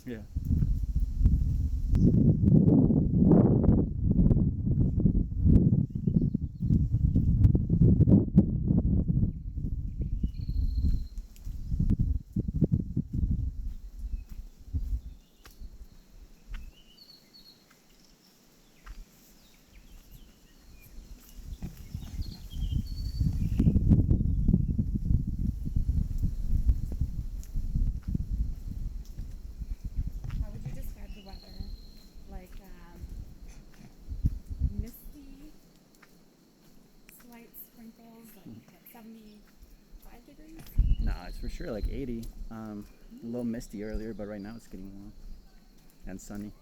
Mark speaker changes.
Speaker 1: Yeah.
Speaker 2: How would you describe the weather? Like misty, slight sprinkles, like what, 75 degrees?
Speaker 1: Nah, it's for sure like 80. A little
Speaker 2: Mm.
Speaker 1: misty earlier, but right now it's getting warm and sunny.